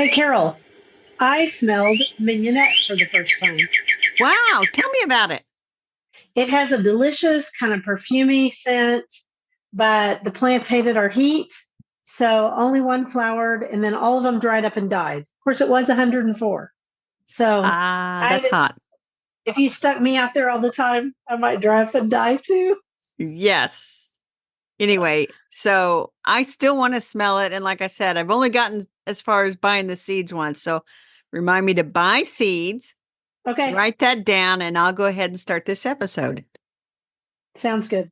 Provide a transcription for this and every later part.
Hey, Carol, I smelled mignonette for the first time. Wow, tell me about it. It has a delicious kind of perfumey scent, but the plants hated our heat. So only one flowered, and then all of them dried up and died. Of course, it was 104. So Ah, that's I, hot. if you stuck me out there all the time, I might dry up and die too. Yes. Anyway, so I still want to smell it. And like I said, I've only gotten as far as buying the seeds once. So remind me to buy seeds, Okay, write that down, and I'll go ahead and start this episode. sounds good.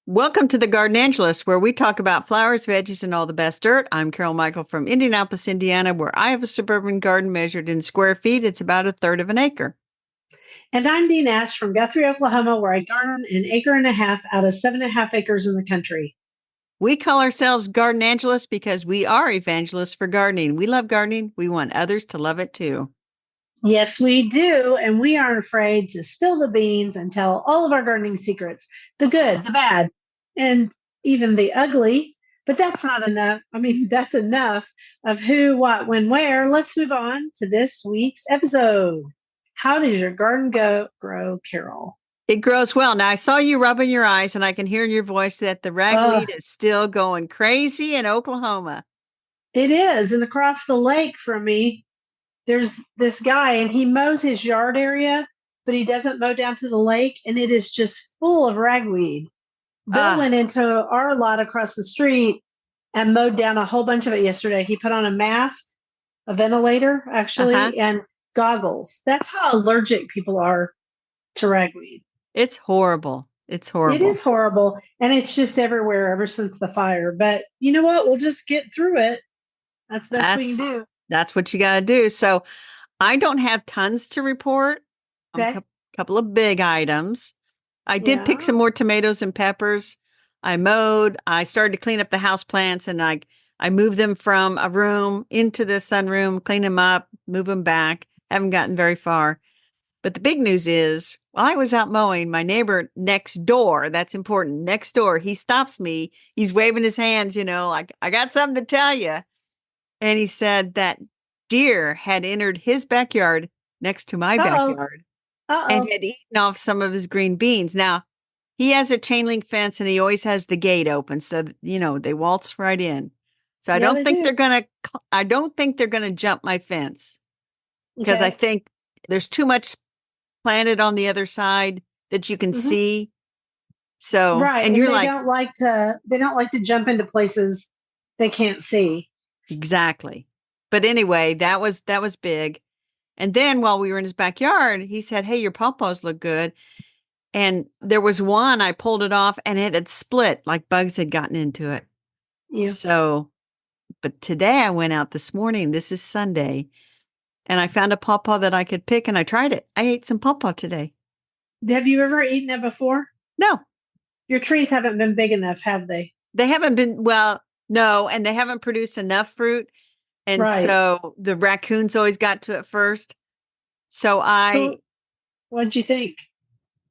Welcome to the Garden Angelist, where we talk about flowers, veggies, and all the best dirt. I'm Carol Michael from Indianapolis, Indiana, where I have a suburban garden measured in square feet. It's about a third of an acre. And I'm Dean Ash from Guthrie, Oklahoma, where I garden an acre and a half out of 7.5 acres in the country. We call ourselves garden angelists because we are evangelists for gardening. We love gardening. We want others to love it too. Yes, we do. And we aren't afraid to spill the beans and tell all of our gardening secrets, the good, the bad, and even the ugly. But that's not enough. I mean, that's enough of who, what, when, where. Let's move on to this week's episode. How does your garden grow, Carol? It grows well. Now, I saw you rubbing your eyes, and I can hear in your voice that the Uh, ragweed is still going crazy in Oklahoma. it is. And across the lake from me, there's this guy and he mows his yard area, but he doesn't mow down to the lake. And it is just full of ragweed. Bill Ah, went into our lot across the street and mowed down a whole bunch of it yesterday. He put on a mask, a ventilator, uh-huh. actually, and goggles. That's how allergic people are to ragweed. It's horrible. It's It is horrible. horrible, and it's just everywhere ever since the fire. But you know what? We'll just get through it. That's the best we can do. That's what you got to do. So I don't have tons to report. A Okay. couple of big items. I did pick Yeah. some more tomatoes and peppers. I mowed. I started to clean up the house plants, and I moved them from a room into the sunroom, clean them up, move them back. Haven't gotten very far. But the big news is, while I was out mowing, my neighbor next door, that's important, next door, he stops me. He's waving his hands, like, I got something to tell you. And he said that deer had entered his backyard next to my Uh oh. backyard Uh and oh. had eaten off some of his green beans. Now, he has a chain link fence and he always has the gate open. So, they waltz right in. So Yeah, they do. I don't think they're going to jump my fence because I Okay. think there's too much planted on the other side that you can Hmm. see. So, Right. and And you're they like, don't like to jump into places they can't see. exactly. But anyway, that was big. And then while we were in his backyard, he said, "Hey, your pawpaws look good." And there was one, I pulled it off and it had split like bugs had gotten into it. Yeah. So, but today I went out this morning. This is Sunday. And I found a pawpaw that I could pick and I tried it. I ate some pawpaw today. Have you ever eaten it before? No, Your trees haven't been big enough, have they? they haven't been, well, no, and they haven't produced enough fruit. And Right. so the raccoons always got to it first. So So what'd you think?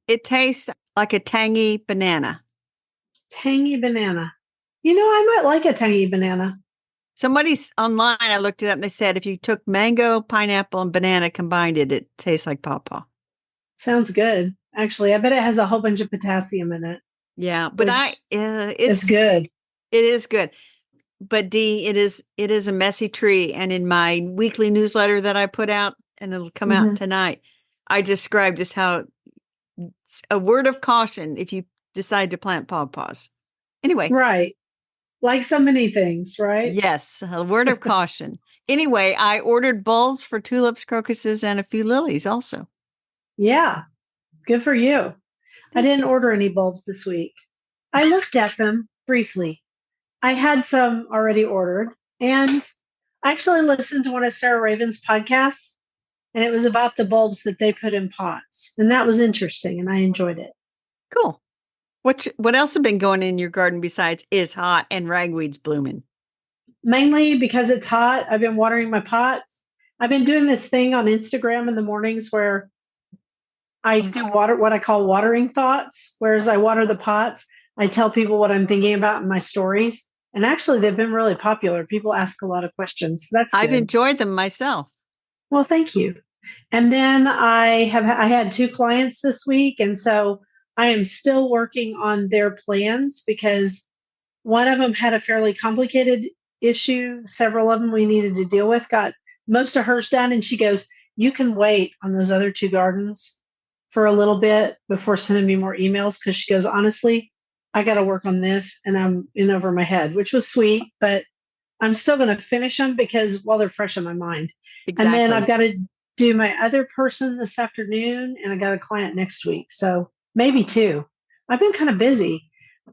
it tastes like a tangy banana. Tangy banana. You know, I might like a tangy banana. Somebody's online, I looked it up and they said if you took mango, pineapple, and banana combined it tastes like pawpaw. Sounds good. Actually, I bet it has a whole bunch of potassium in it, Yeah, but which is it's, good. it is good. But Dee, it is a messy tree. And in my weekly newsletter that I put out, and it'll come out Hmm. tonight, I described just how a word of caution if you decide to plant pawpaws. Anyway, Right. Like so many things, right? yes, a word of caution. Anyway, I ordered bulbs for tulips, crocuses, and a few lilies also. Yeah. Good for you. I Thank didn't you. order any bulbs this week. I looked at them briefly. I had some already ordered, and I actually listened to one of Sarah Raven's podcasts, and it was about the bulbs that they put in pots. And that was interesting, and I enjoyed it. Cool. What else has been going in your garden besides is hot and ragweed's blooming? Mainly because it's hot, I've been watering my pots. I've been doing this thing on Instagram in the mornings where I do what I call watering thoughts. Whereas I water the pots, I tell people what I'm thinking about in my stories, And actually, they've been really popular. People ask a lot of questions. So that's I've good. enjoyed them myself. Well, thank you. And then I had two clients this week, and so I am still working on their plans because one of them had a fairly complicated issue. Several of them we needed to deal with. Got most of hers done, and she goes, "You can wait on those other two gardens for a little bit before sending me more emails." Because she goes, "Honestly, I got to work on this, and I'm in over my head," which was sweet, but I'm still going to finish them because while they're fresh in my mind. And then I've Exactly. got to do my other person this afternoon, and I got a client next week. So maybe two. I've been kind of busy.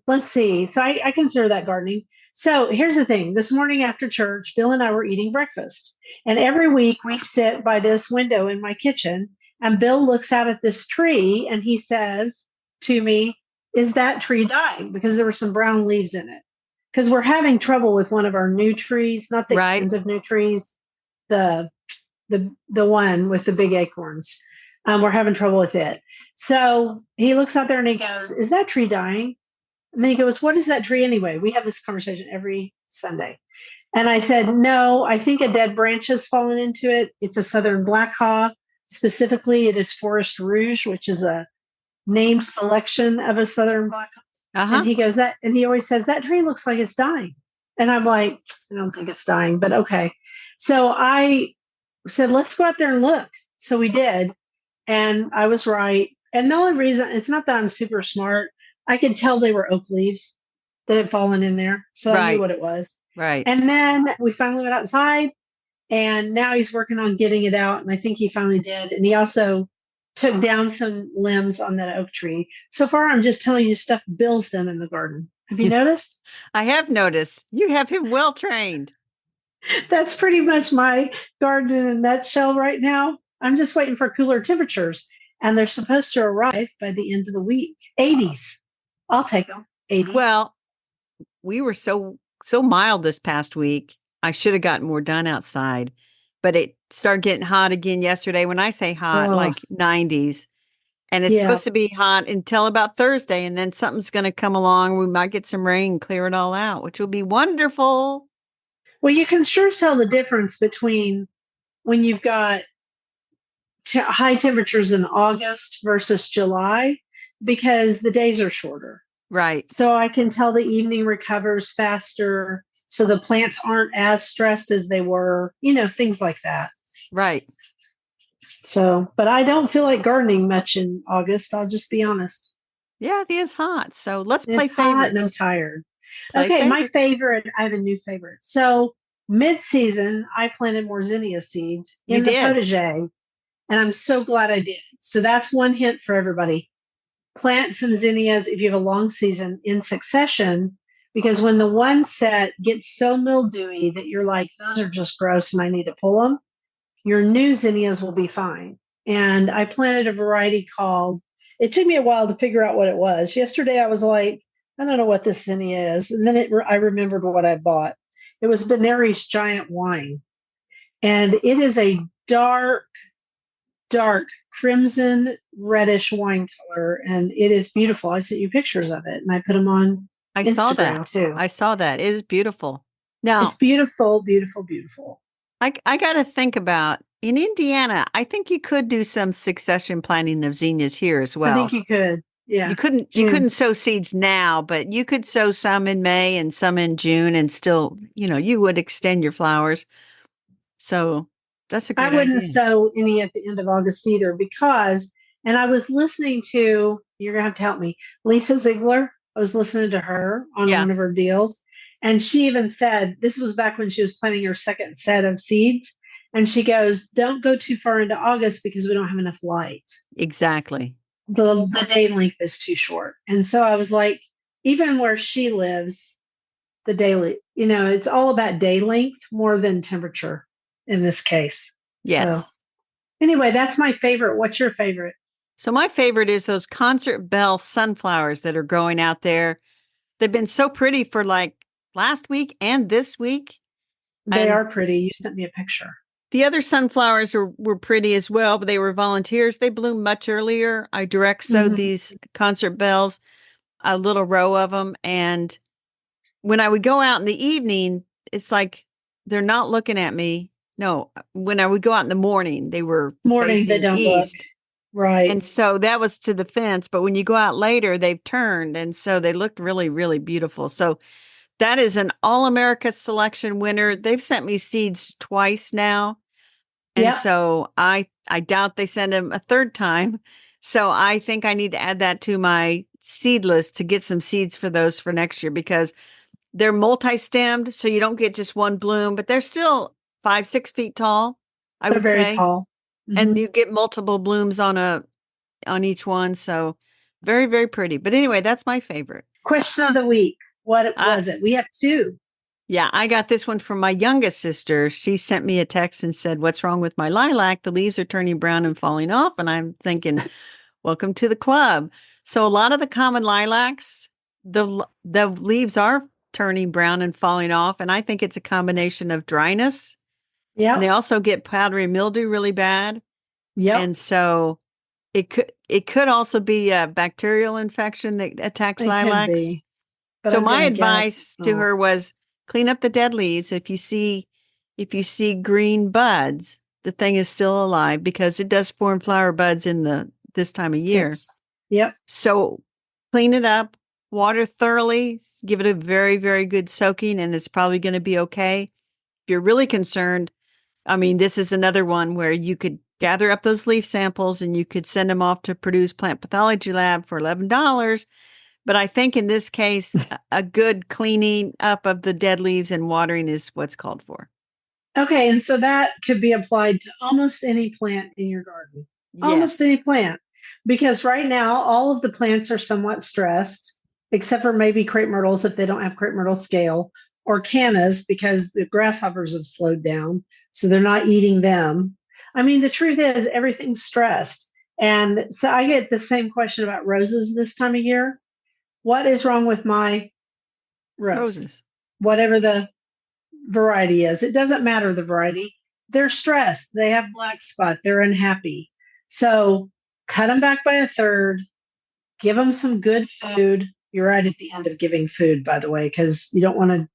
Let's see. So I consider that gardening. So here's the thing. This morning after church, Bill and I were eating breakfast. And every week we sit by this window in my kitchen, and Bill looks out at this tree and he says to me, "Is that tree dying?" Because there were some brown leaves in it. Because we're having trouble with one of our new trees, not the Right. expensive new trees, the the one with the big acorns. We're having trouble with it. So he looks out there and he goes, "Is that tree dying?" And then he goes, "What is that tree anyway?" We have this conversation every Sunday. And I said, "No, I think a dead branch has fallen into it. It's a southern black haw. Specifically, it is Forest Rouge, which is a named selection of a southern black haw." And Uh-huh. he goes, "That," and he always says, "That tree looks like it's dying." And I'm like, "I don't think it's dying, but okay." So I said, "Let's go out there and look." So we did. And I was right. And the only reason, it's not that I'm super smart. I could tell they were oak leaves that had fallen in there. So I knew Right. what it was. Right. And then we finally went outside, and now he's working on getting it out. And I think he finally did. And he also took down some limbs on that oak tree. So far, I'm just telling you stuff Bill's done in the garden. Have you noticed? I have noticed you have him well trained. That's pretty much my garden in a nutshell right now. I'm just waiting for cooler temperatures, and they're supposed to arrive by the end of the week. 80s. I'll take them. 80s. Well, we were so mild this past week. I should have gotten more done outside, but it started getting hot again yesterday. When I say hot, Oh, like 90s, and it's yeah. supposed to be hot until about Thursday, and then something's going to come along. We might get some rain and clear it all out, which will be wonderful. Well, you can sure tell the difference between when you've got high temperatures in August versus July because the days are shorter. Right. So I can tell the evening recovers faster. So the plants aren't as stressed as they were, things like that. Right. So, but I don't feel like gardening much in August. I'll just be honest. Yeah, it is hot. So let's play It's hot and I'm favorites. tired. Play Okay, my favorites. favorite, I have a new favorite. So, mid season, I planted more zinnia seeds You in the did. potager, and I'm so glad I did. So, that's one hint for everybody. Plant some zinnias if you have a long season in succession, because when the one set gets so mildewy that you're like, those are just gross and I need to pull them, your new zinnias will be fine. And I planted a variety called, it took me a while to figure out what it was. Yesterday I was like, I don't know what this zinnia is. And then I remembered what I bought. It was Benari's Giant Wine. And it is a dark, dark crimson reddish wine color. And it is beautiful. I sent you pictures of it and I put them on I saw that. Instagram too. I saw that. It is beautiful. It's Now, beautiful, beautiful, beautiful. I got to think about in Indiana, I think you could do some succession planting of zinnias here as I think well. you could. You Yeah. couldn't June. sow seeds now, but you could sow some in May and some in June and still, you would extend your flowers. So that's a I great wouldn't idea. sow any at the end of August either because, and I was listening to, you're going to have to help me, Lisa Ziegler. I was listening to her on Yeah, one of her deals. And she even said, this was back when she was planting her second set of seeds. And she goes, don't go too far into August because we don't have enough light. exactly. The day length is too short. And so I was like, even where she lives, the daily, it's all about day length more than temperature in this case. So Yes. anyway, that's my favorite. What's your favorite? So my favorite is those concert bell sunflowers that are growing out there. They've been so pretty for like last week and this week. They And are pretty. You sent me a picture. the other sunflowers were pretty as well, but they were volunteers. They bloom much earlier. I direct sowed Hmm. these concert bells, a little row of them, and when I would go out in the evening, it's like they're not looking at me. No, when I would go out in the morning, they were Morning, they facing don't look. east. Right. And so that was to the fence. But when you go out later, they've turned. And so they looked really, really beautiful. So that is an All America Selection winner. They've sent me seeds twice now. And Yep. so I doubt they send them a third time. So I think I need to add that to my seed list to get some seeds for those for next year because they're multi-stemmed. So you don't get just one bloom, but they're still 5, 6 feet tall, I They're would very say. tall. And Mhm. you get multiple blooms on each one. So very, very pretty. But anyway, that's my favorite. Question of the week. What I, was it? We have two. Yeah, I got this one from my youngest sister. She sent me a text and said, "What's wrong with my lilac? The leaves are turning brown and falling off." And I'm thinking, welcome to the club. So a lot of the common lilacs, the leaves are turning brown and falling off. And I think it's a combination of dryness. And they Yep. also get powdery mildew really bad. Yep. And so it could also be a bacterial infection that attacks It could lilacs. be, but So I'm my gonna guess advice to not. her was clean up the dead leaves. If you see green buds, the thing is still alive because it does form flower buds in the this time of year. Tips. Yep. So clean it up, water thoroughly, give it a very, very good soaking, and it's probably going to be okay. If you're really concerned, I mean, this is another one where you could gather up those leaf samples and you could send them off to Purdue's Plant Pathology Lab for $11. But I think in this case, a good cleaning up of the dead leaves and watering is what's called for. Okay, and so that could be applied to almost any plant in your garden. Almost Yes. any plant. Because right now, all of the plants are somewhat stressed, except for maybe crepe myrtles if they don't have crepe myrtle scale, or cannas because the grasshoppers have slowed down, so they're not eating them. I mean, the truth is, everything's stressed. And so I get the same question about roses this time of year. What is wrong with my rose? Roses. Whatever the variety is. It doesn't matter the variety. They're stressed. They have black spot. They're unhappy. So cut them back by a third. Give them some good food. You're right at the end of giving food, by the way, because you don't want to.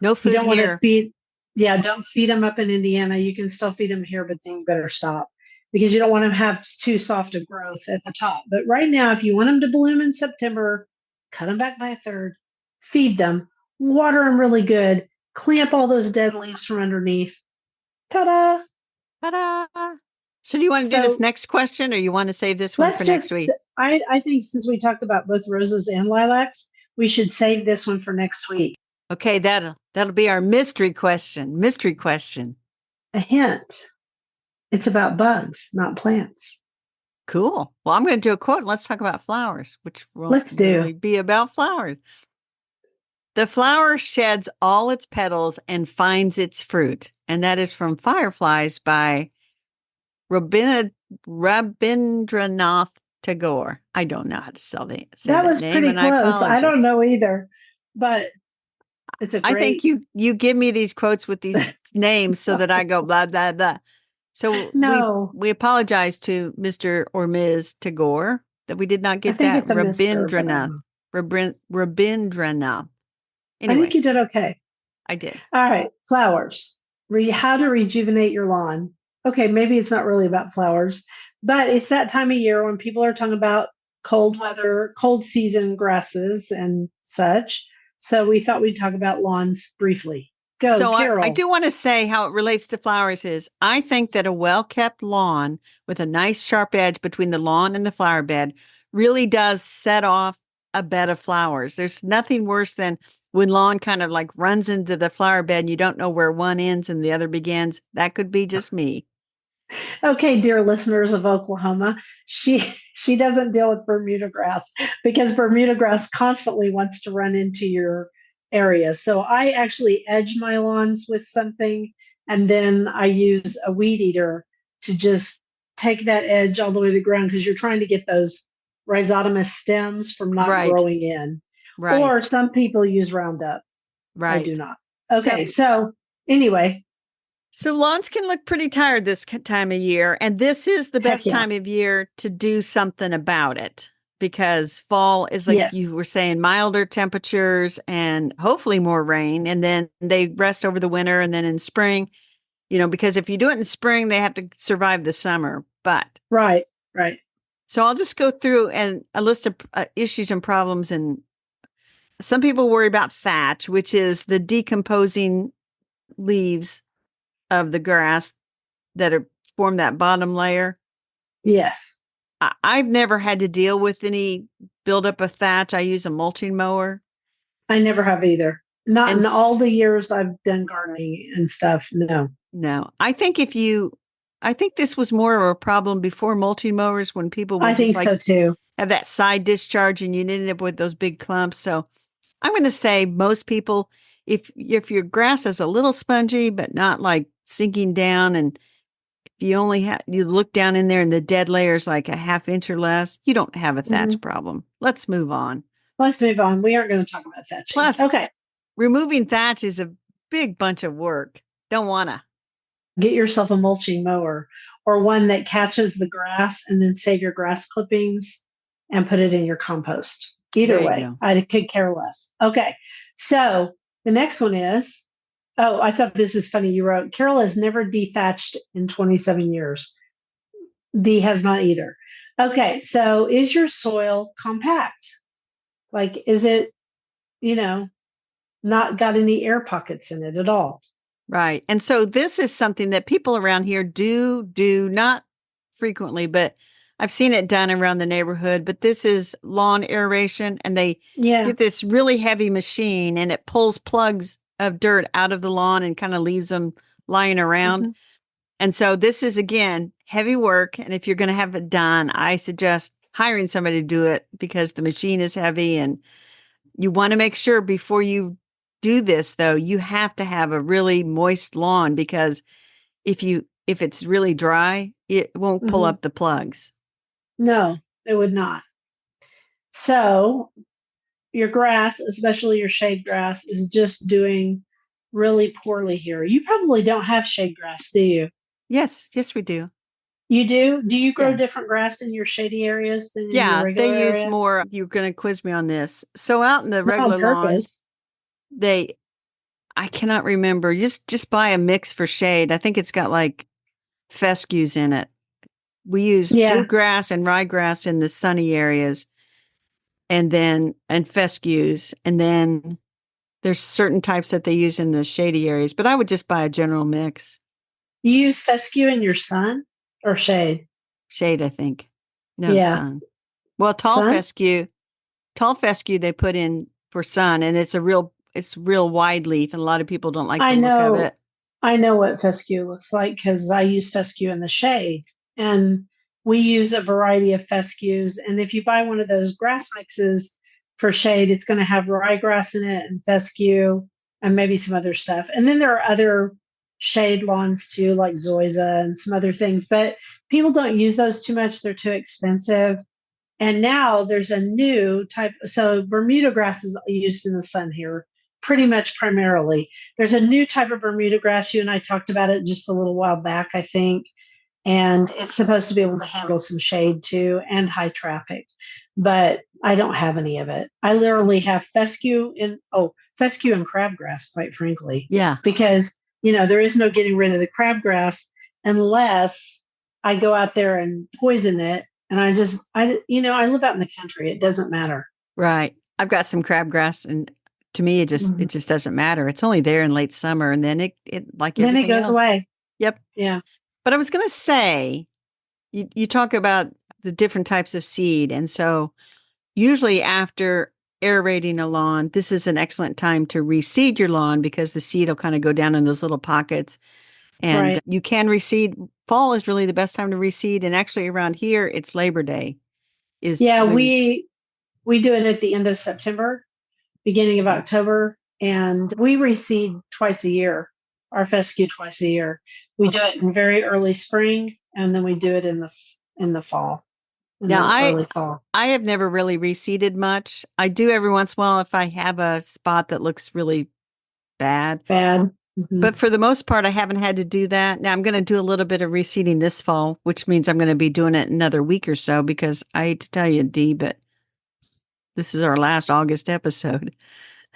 No You food don't want to here. feed. Yeah, don't feed them up in Indiana. You can still feed them here, but then you better stop because you don't want to have too soft a growth at the top. But right now, if you want them to bloom in September, cut them back by a third. Feed them. Water them really good. Clamp all those dead leaves from underneath. Ta-da! Ta-da! So do you want to do this So next question or you want to save this one let's for next just, week? I think since we talked about both roses and lilacs, we should save this one for next week. Okay, that'll be our mystery question. Mystery question. A hint. It's about bugs, not plants. Cool. Well, I'm going to do a quote and let's talk about flowers, which won't Let's do. really be about flowers. The flower sheds all its petals and finds its fruit. And that is from Fireflies by Rabindranath Tagore. I don't know how to say That that was name, pretty and I close. I don't apologize. know either, but it's a I think great. you give me these quotes with these names so that I go blah blah blah. So we No, we apologize to Mr. or Ms. Tagore that we did not I get think that it's a mister, but I don't Rabindranath. know. Rabindranath. I think Anyway, you did okay. I did. All right, flowers. How to rejuvenate your lawn. Okay, maybe it's not really about flowers, but it's that time of year when people are talking about cold weather, cold season grasses and such. So we thought we'd talk about lawns briefly. Go, So I Carol. do want to say how it relates to flowers is I think that a well-kept lawn with a nice sharp edge between the lawn and the flower bed really does set off a bed of flowers. There's nothing worse than when lawn kind of like runs into the flower bed and you don't know where one ends and the other begins. That could be just me. Okay, dear listeners of Oklahoma, she doesn't deal with Bermuda grass because Bermuda grass constantly wants to run into your area. So I actually edge my lawns with something and then I use a weed eater to just take that edge all the way to the ground because you're trying to get those rhizotomous stems from not Right. growing in. Or Right. some people use Roundup. I do Right. not. So Okay, so anyway, So lawns can look pretty tired this time of year, and this is the heck best yeah. time of year to do something about it. because fall is, like Yes. you were saying, milder temperatures and hopefully more rain. And then they rest over the winter. And then in spring, because if you do it in spring, they have to survive the summer. But Right. Right. so I'll just go through and a list of issues and problems. And some people worry about thatch, which is the decomposing leaves of the grass that form that bottom layer. Yes. I've never had to deal with any buildup of thatch. I use a mulching mower. I never have either. Not And in all the years I've done gardening and stuff. No. no, I think I think this was more of a problem before mulching mowers, when people I would just think like so too. have that side discharge and you'd end up with those big clumps. So I'm going to say most people, if your grass is a little spongy, but not like sinking down, and if you only you look down in there and the dead layer is like a half inch or less, you don't have a Hmm. thatch problem. Let's move on. Let's move on. We aren't going to talk about thatching. Plus, Okay. removing thatch is a big bunch of work. Don't wanna. Get yourself a mulching mower or one that catches the grass and then save your grass clippings and put it in your compost. Either There you way, go. I could care less. Okay. So the next one is, oh, I thought this is funny. You wrote, Carol has never dethatched in 27 years. Dee has not either. Okay. So is your soil compact? Like, is it, you know, not got any air pockets in it at all? Right. And so this is something that people around here do not frequently, but I've seen it done around the neighborhood. But this is lawn aeration, and they Yeah. get this really heavy machine and it pulls plugs of dirt out of the lawn and kind of leaves them lying around. Mm-hmm. And so this is, again, heavy work. And if you're going to have it done, I suggest hiring somebody to do it, because the machine is heavy. And you want to make sure before you do this, though, you have to have a really moist lawn, because if it's really dry, it won't pull Mm-hmm. up the plugs. No, it would not. So your grass, especially your shade grass, is just doing really poorly here. You probably don't have shade grass, do you? Yes, yes, we do. You do? Do you grow Yeah. different grass in your shady areas than in your Yeah, they regular use area? more. You're going to quiz me on this. So out in the Not on regular lawn, purpose. they I cannot remember. Just buy a mix for shade. I think it's got like fescues in it. We use Yeah. bluegrass and ryegrass in the sunny areas, and fescues, and then there's certain types that they use in the shady areas, but I would just buy a general mix. You use fescue in your sun or shade? Shade, I think. No, Yeah. sun. Well, Sun? tall fescue they put in for sun, and it's real wide leaf, and a lot of people don't like the I look of know it. I know what fescue looks like because I use fescue in the shade. And we use a variety of fescues. And if you buy one of those grass mixes for shade, it's going to have ryegrass in it and fescue and maybe some other stuff. And then there are other shade lawns too, like zoysia and some other things. But people don't use those too much. They're too expensive. And now there's a new type. So Bermuda grass is used in the sun here, pretty much primarily. There's a new type of Bermuda grass. You and I talked about it just a little while back, I think. And it's supposed to be able to handle some shade too and high traffic. But I don't have any of it. I literally have fescue and crabgrass, quite frankly, Yeah, because there is no getting rid of the crabgrass unless I go out there and poison it. And I live out in the country. It doesn't matter. right. I've got some crabgrass, and to me, Mhm. it just doesn't matter. It's only there in late summer, and then it like Then it everything goes else. away. Yep. Yeah. But I was going to say, you talk about the different types of seed, and so usually after aerating a lawn, this is an excellent time to reseed your lawn, because the seed will kind of go down in those little pockets, and Right. you can reseed. Fall is really the best time to reseed, and actually around here, it's Labor Day is Yeah. when. We do it at the end of September, beginning of Okay. October, and we reseed twice a year, our fescue twice a year. We do it in very early spring, and then we do it in the fall, in Now the early fall. I have never really reseeded much. I do every once in a while if I have a spot that looks really bad. Bad. Hmm. But for the most part, I haven't had to do that. Now I'm going to do a little bit of reseeding this fall, which means I'm going to be doing it another week or so, because I hate to tell you, Dee, but this is our last August episode.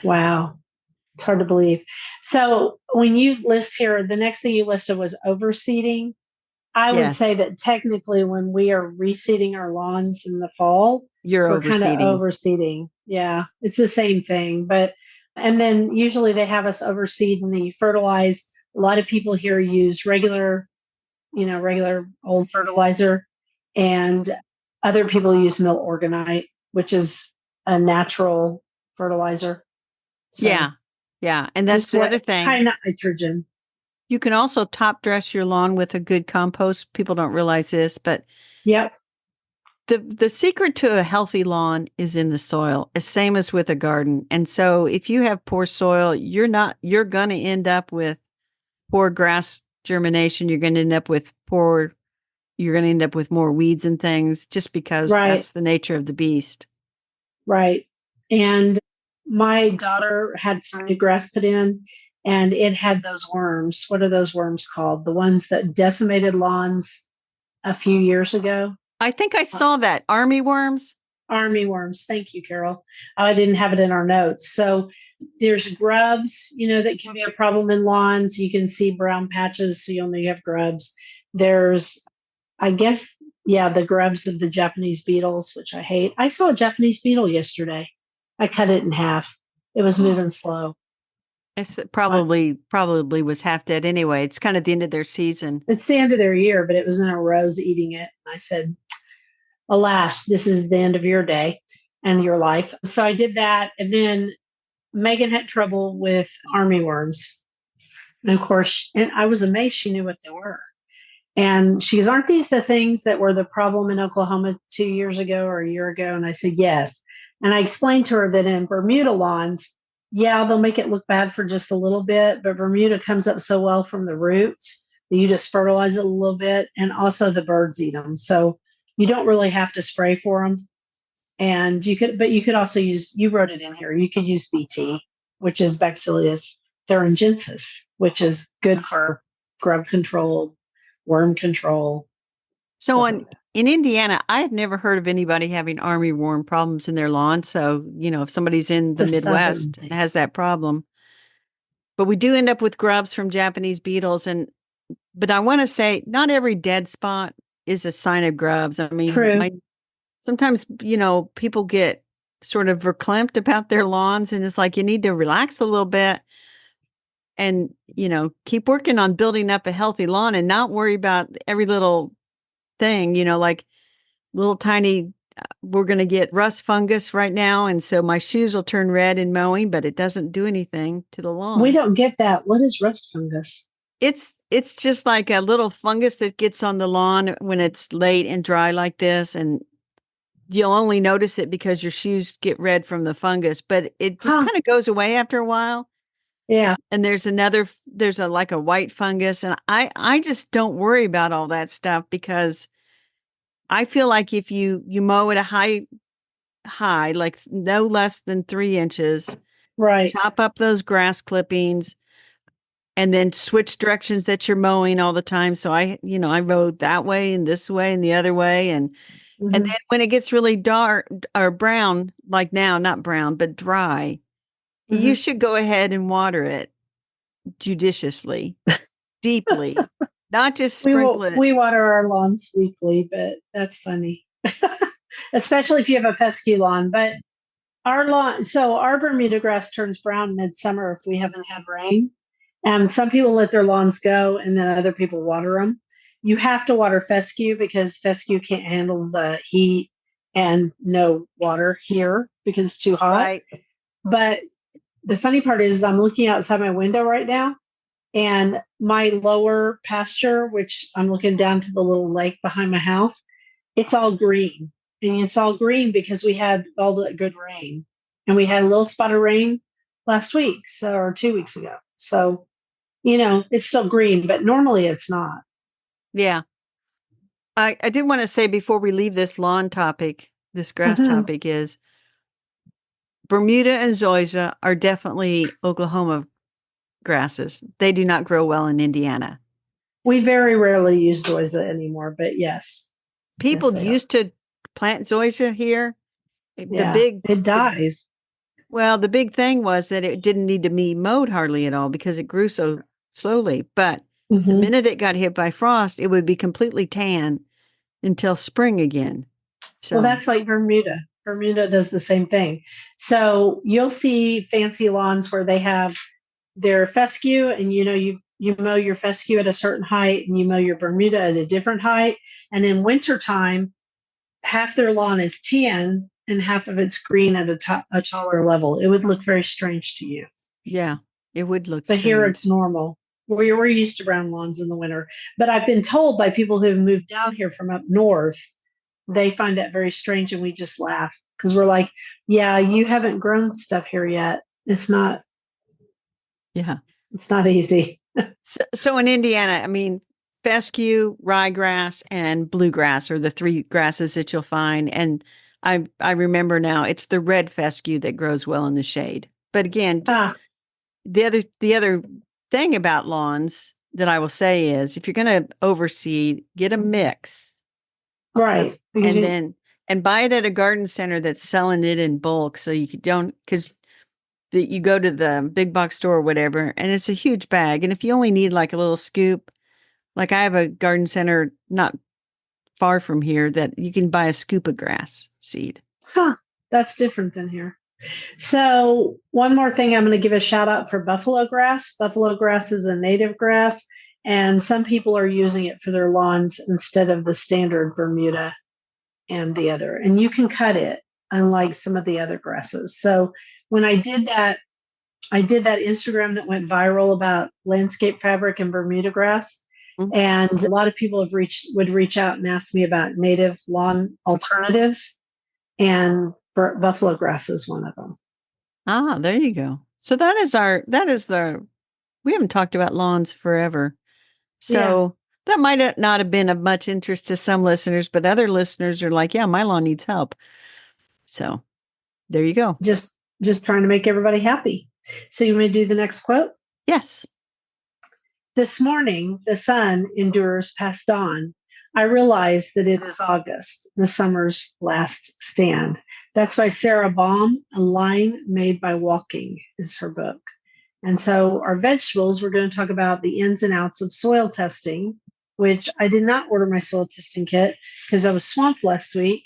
Wow. It's hard to believe. So when you list here, the next thing you listed was overseeding. I would Yes, say that technically when we are reseeding our lawns in the fall, you're we're kind of overseeding. overseeding. Yeah, it's the same thing. And then usually they have us overseed and then you fertilize. A lot of people here use regular old fertilizer, and other people use mill organite, which is a natural fertilizer. So Yeah. Yeah. And that's just the other what thing. high nitrogen. You can also top dress your lawn with a good compost. People don't realize this, but Yep. the secret to a healthy lawn is in the soil, as same as with a garden. And so if you have poor soil, you're going to end up with poor grass germination. You're going to end up with more weeds and things just because Right. that's the nature of the beast. Right. And my daughter had some new grass put in and it had those worms. What are those worms called? The ones that decimated lawns a few years ago. I think I saw that. Army worms. Army worms. Thank you, Carol. I didn't have it in our notes. So there's grubs, that can be a problem in lawns. You can see brown patches, so you'll know you have grubs. There's, I guess, yeah, the grubs of the Japanese beetles, which I hate. I saw a Japanese beetle yesterday. I cut it in half. It was moving slow. It's But probably was half dead anyway. It's kind of the end of their season. it's the end of their year, but it was in a rows eating it. I said, alas, this is the end of your day and your life. So I did that. And then Megan had trouble with army worms. And of course, and I was amazed she knew what they were. And she goes, aren't these the things that were the problem in Oklahoma 2 years ago or a year ago? And I said, yes. And I explained to her that in Bermuda lawns, yeah, they'll make it look bad for just a little bit, but Bermuda comes up so well from the roots that you just fertilize it a little bit. And also the birds eat them. So you don't really have to spray for them. And you could also use, you wrote it in here, you could use BT, which is Bacillus thuringiensis, which is good for grub control, worm control, So stuff like that. in Indiana, I have never heard of anybody having army worm problems in their lawn. So, if somebody's in It's the a southern Midwest and thing. has that problem, but we do end up with grubs from Japanese beetles. But I want to say not every dead spot is a sign of grubs. I mean, True. sometimes, people get sort of verklempt about their lawns and it's like you need to relax a little bit and, keep working on building up a healthy lawn and not worry about every little thing, like little tiny we're going to get rust fungus right now and so my shoes will turn red in mowing, but it doesn't do anything to the We lawn. don't get that. What is rust fungus? It's just like a little fungus that gets on the lawn when it's late and dry like this, and you'll only notice it because your shoes get red from the fungus, but it just Huh. kind of goes away after a while. Yeah. And there's a like a white fungus, and I just don't worry about all that stuff because I feel like if you mow at a high, like no less than 3 inches, Right. chop up those grass clippings, and then switch directions that you're mowing all the time. So I mowed that way and this way and the other way, and Hmm. then when it gets really dark or brown, like now, not brown but dry, you Hmm. should go ahead and water it judiciously, deeply, not just sprinkle it. We water our lawns weekly, but that's funny, especially if you have a fescue lawn. But our lawn, so our Bermuda grass turns brown midsummer if we haven't had rain. And some people let their lawns go and then other people water them. You have to water fescue because fescue can't handle the heat and no water here because it's too hot. Right. But the funny part is I'm looking outside my window right now and my lower pasture, which I'm looking down to the little lake behind my house, it's all green. And it's all green because we had all the good rain. And we had a little spot of rain last week, or 2 weeks ago. So, it's still green, but normally it's not. Yeah. I did want to say before we leave this lawn topic, this grass Hmm. topic is Bermuda and zoysia are definitely Oklahoma grasses. They do not grow well in Indiana. We very rarely use Zoysia anymore, but yes, People they are. used to plant zoysia here, The Yeah, big, it the, dies. well, the big thing was that it didn't need to be mowed hardly at all because it grew so slowly. But the Hmm. minute it got hit by frost, it would be completely tan until spring again. Well, So, that's like Bermuda. Bermuda does the same thing. So you'll see fancy lawns where they have their fescue, and you mow your fescue at a certain height, and you mow your Bermuda at a different height. And in wintertime, half their lawn is tan and half of it's green at a taller level. It would look very strange to you. yeah, it would look But here it's strange. normal. We're used to brown lawns in the winter. But I've been told by people who have moved down here from up north, they find that very strange, and we just laugh because we're like, yeah, you haven't grown stuff here yet. Yeah. It's not easy. So in Indiana, I mean, fescue, ryegrass, and bluegrass are the three grasses that you'll find. And I remember now it's the red fescue that grows well in the shade. But again, just Ah, the other thing about lawns that I will say is if you're going to overseed, get a mix right. of Because and you, then and buy it at a garden center that's selling it in bulk so you don't because you go to the big box store or whatever and it's a huge bag and if you only need like a little scoop, like I have a garden center not far from here that you can buy a scoop of grass seed. huh, that's different than here. So, one more thing, I'm going to give a shout out for buffalo grass. Buffalo grass is a native grass, and some people are using it for their lawns instead of the standard Bermuda and the other. And you can cut it, unlike some of the other grasses. So, when I did that Instagram that went viral about landscape fabric and Bermuda grass. Mhm. And a lot of people would reach out and ask me about native lawn alternatives, and buffalo grass is one of them. Ah, there you go. So that is the we haven't talked about lawns forever. Yeah, So that might not have been of much interest to some listeners, but other listeners are like, yeah, my lawn needs help. So there you go. just just trying to make everybody happy. So you may do the next quote. Yes. This morning, the sun endures past dawn. I realize that it is August, the summer's last stand. That's by Sarah Baum. A Line Made by Walking is her book. And so, our vegetables, we're going to talk about the ins and outs of soil testing, which I did not order my soil testing kit because I was swamped last week.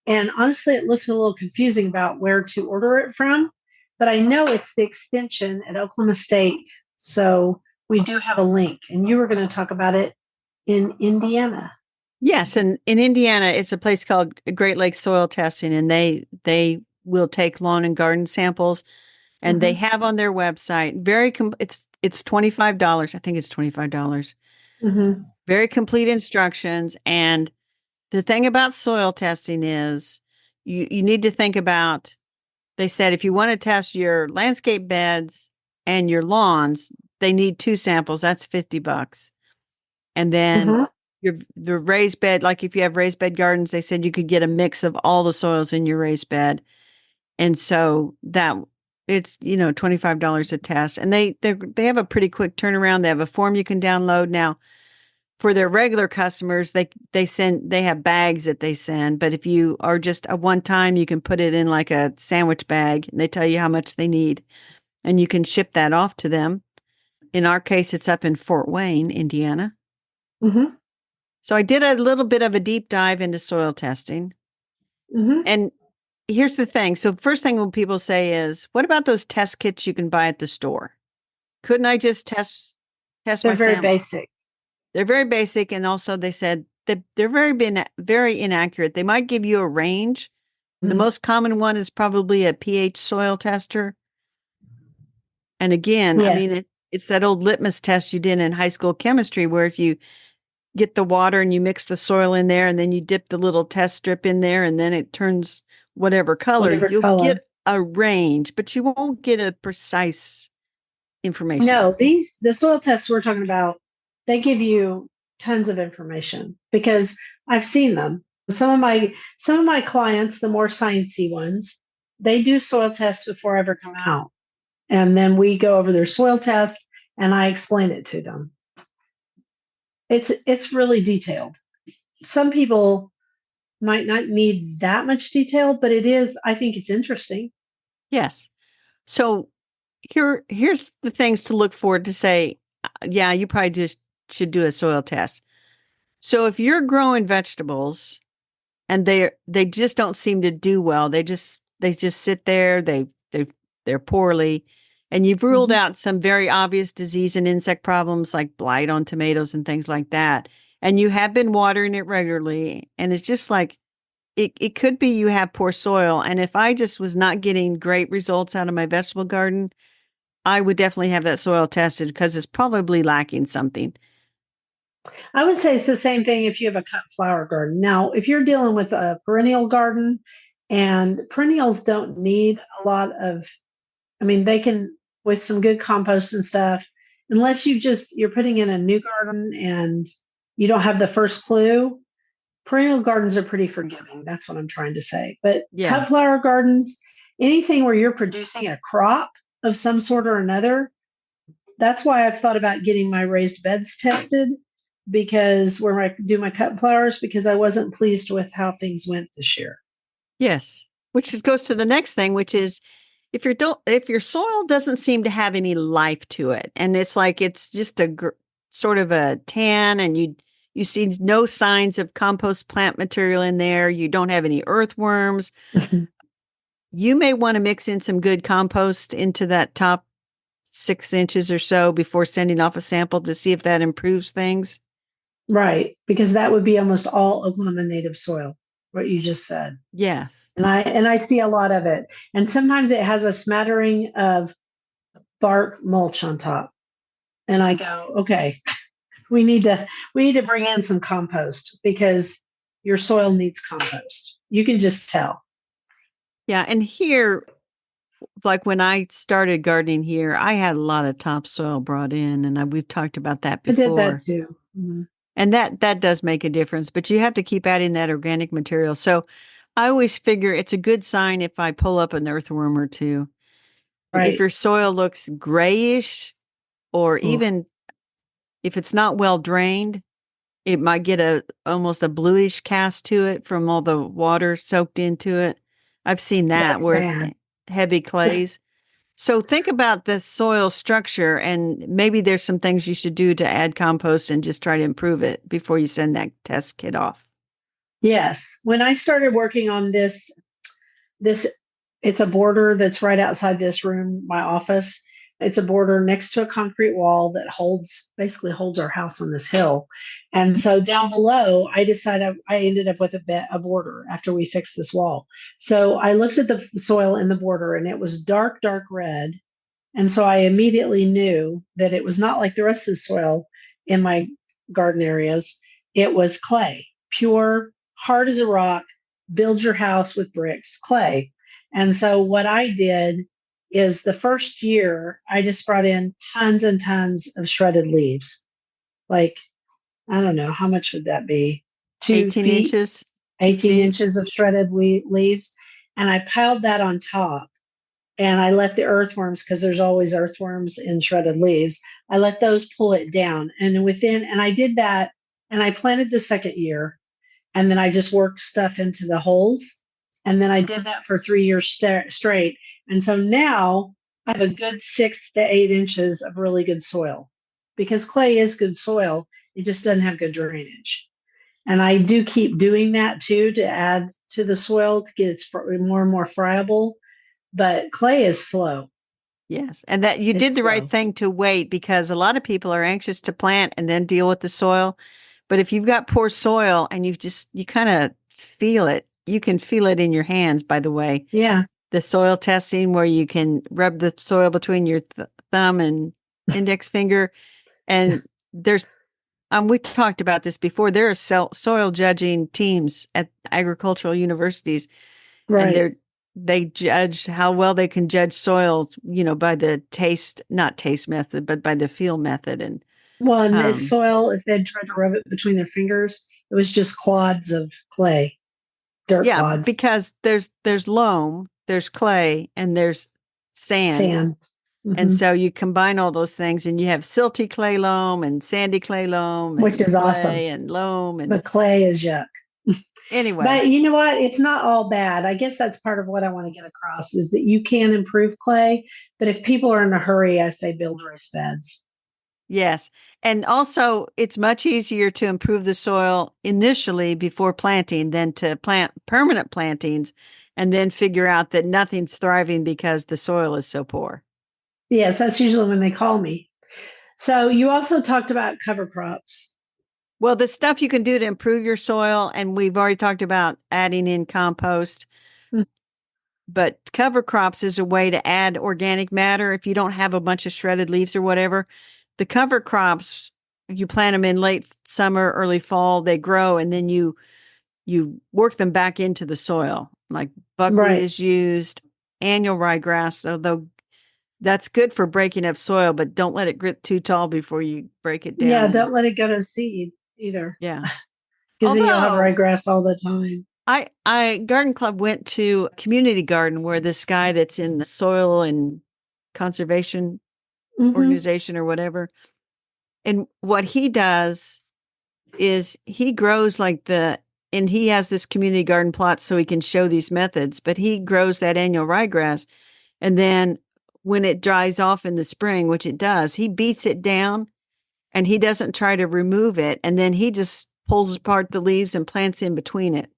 And honestly, it looked a little confusing about where to order it from. But I know it's the extension at Oklahoma State. So, we do have a link, and you were going to talk about it in Indiana. Yes, and in Indiana, it's a place called Great Lakes Soil Testing, and they will take lawn and garden samples, and they Mm-hmm. have on their website it's $25. I think it's $25. Mm-hmm. Very complete instructions, and the thing about soil testing is you need to think about. They said if you want to test your landscape beds and your lawns, they need two samples. That's $50. And then Mm-hmm. the raised bed, like if you have raised bed gardens, they said you could get a mix of all the soils in your raised bed. And so that it's, $25 a test. And they have a pretty quick turnaround. They have a form you can download. Now, for their regular customers, they have bags that they send. But if you are just a one time, you can put it in like a sandwich bag and they tell you how much they need. And you can ship that off to them. In our case, it's up in Fort Wayne, Indiana. Mm-hmm. So I did a little bit of a deep dive into soil testing. Mm-hmm. And here's the thing. So first thing when people say is, what about those test kits you can buy at the store? Couldn't I just test They're my very sample? basic. They're very basic and also they said that they're very inaccurate. They might give you a range. The Mm-hmm. most common one is probably a pH soil tester. And again, I mean Yes. it's that old litmus test you did in high school chemistry where if you get the water and you mix the soil in there and then you dip the little test strip in there and then it turns whatever color, Whatever you'll color. get a range, but you won't get a precise information. No, the soil tests we're talking about, they give you tons of information because I've seen them. Some of my clients, the more sciencey ones, they do soil tests before I ever come out. And then we go over their soil test and I explain it to them. It's really detailed. Some people might not need that much detail, but it is, I think it's interesting. Yes. So here's the things to look for to say, yeah, you probably just should do a soil test. So if you're growing vegetables and they just don't seem to do well, they just sit there, they're poorly, and you've ruled Mhm. out some very obvious disease and insect problems like blight on tomatoes and things like that, and you have been watering it regularly, and it's just like it could be you have poor soil. And if I just was not getting great results out of my vegetable garden, I would definitely have that soil tested because it's probably lacking something. I would say it's the same thing if you have a cut flower garden. Now, if you're dealing with a perennial garden, and perennials don't need a lot of, I mean, they can, with some good compost and stuff, unless you're putting in a new garden and you don't have the first clue, perennial gardens are pretty forgiving. That's what I'm trying to say. But Yeah. cut flower gardens, anything where you're producing a crop of some sort or another, that's why I've thought about getting my raised beds tested, because where I do my cut flowers, because I wasn't pleased with how things went this year. Yes. Which goes to the next thing, which is if your soil doesn't seem to have any life to it, and it's like it's just sort of a tan, and you see no signs of compost plant material in there, you don't have any earthworms, you may want to mix in some good compost into that top 6 inches or so before sending off a sample to see if that improves things. Right, because that would be almost all Oklahoma native soil, what you just said. Yes. And I see a lot of it. And sometimes it has a smattering of bark mulch on top. And I go, okay, we need to bring in some compost because your soil needs compost. You can just tell. Yeah. And here, like when I started gardening here, I had a lot of topsoil brought in, and we've talked about that I did that before. too. Mhm. And that does make a difference, but you have to keep adding that organic material. So I always figure it's a good sign if I pull up an earthworm or two. If Right. your soil looks grayish, or Ooh, even if it's not well drained, it might get a almost a bluish cast to it from all the water soaked into it. I've seen that that's where bad. heavy clays. So think about the soil structure, and maybe there's some things you should do to add compost and just try to improve it before you send that test kit off. Yes. When I started working on this it's a border that's right outside this room, my office. It's a border next to a concrete wall that basically holds our house on this hill. And so down below, I decided I ended up with a border after we fixed this wall. So I looked at the soil in the border, and it was dark, dark red. And so I immediately knew that it was not like the rest of the soil in my garden areas. It was clay, pure, hard as a rock, build your house with bricks, clay. And so what I did is the first year, I just brought in tons and tons of shredded leaves. Like, I don't know, how much would that be? 18 2 feet, inches, 2 18 feet. inches of shredded leaves. And I piled that on top, and I let the earthworms, because there's always earthworms in shredded leaves, I let those pull it down. And I did that, and I planted the second year, and then I just worked stuff into the holes. And then I did that for 3 years straight. And so now I have a good 6 to 8 inches of really good soil, because clay is good soil. It just doesn't have good drainage. And I do keep doing that too, to add to the soil to get it more and more friable, but clay is slow. Yes. And that you did It's the right slow. thing to wait, because a lot of people are anxious to plant and then deal with the soil. But if you've got poor soil and you kind of feel it, you can feel it in your hands, by the way. Yeah. The soil testing where you can rub the soil between your thumb and index finger. And there's, we talked about this before. There are soil judging teams at agricultural universities, and Right. they judge how well they can judge soil, by the not taste method, but by the feel method. And Well, and this um, soil, if they'd tried to rub it between their fingers, it was just clods of clay, dirt yeah, clods, because there's loam, there's clay, and there's sand. sand. And Hmm. so you combine all those things, and you have silty clay loam and sandy clay loam Which and is awesome. clay and loam. And But clay is yuck. Anyway, But you know what? It's not all bad. I guess that's part of what I want to get across is that you can improve clay, but if people are in a hurry, I say build raised beds. yes. And also, it's much easier to improve the soil initially before planting than to plant permanent plantings and then figure out that nothing's thriving because the soil is so poor. Yes, that's usually when they call me. So you also talked about cover crops. Well, the stuff you can do to improve your soil, and we've already talked about adding in compost, Mm. but cover crops is a way to add organic matter if you don't have a bunch of shredded leaves or whatever. The cover crops, you plant them in late summer, early fall, they grow, and then you work them back into the soil. Like buckwheat Right. is used, annual ryegrass, although that's good for breaking up soil, but don't let it get too tall before you break it down. Yeah, And don't let it go to seed either, yeah. because then you'll have Although ryegrass all the time. I garden club went to a community garden where this guy that's in the soil and conservation Hmm. organization or whatever. And what he does is he grows and he has this community garden plot so he can show these methods, but he grows that annual ryegrass. And then when it dries off in the spring, which it does, he beats it down and he doesn't try to remove it. And then he just pulls apart the leaves and plants in between it.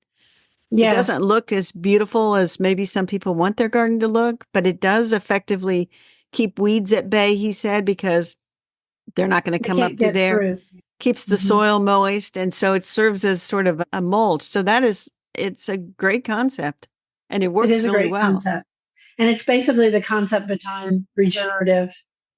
It Yeah, doesn't look as beautiful as maybe some people want their garden to look, but it does effectively keep weeds at bay, he said, because they're not going to they come can't up through get there. through. Keeps the Hmm. soil moist. And so it serves as sort of a mulch. So it's a great concept and it It works is a really great well. concept. And it's basically the concept behind regenerative,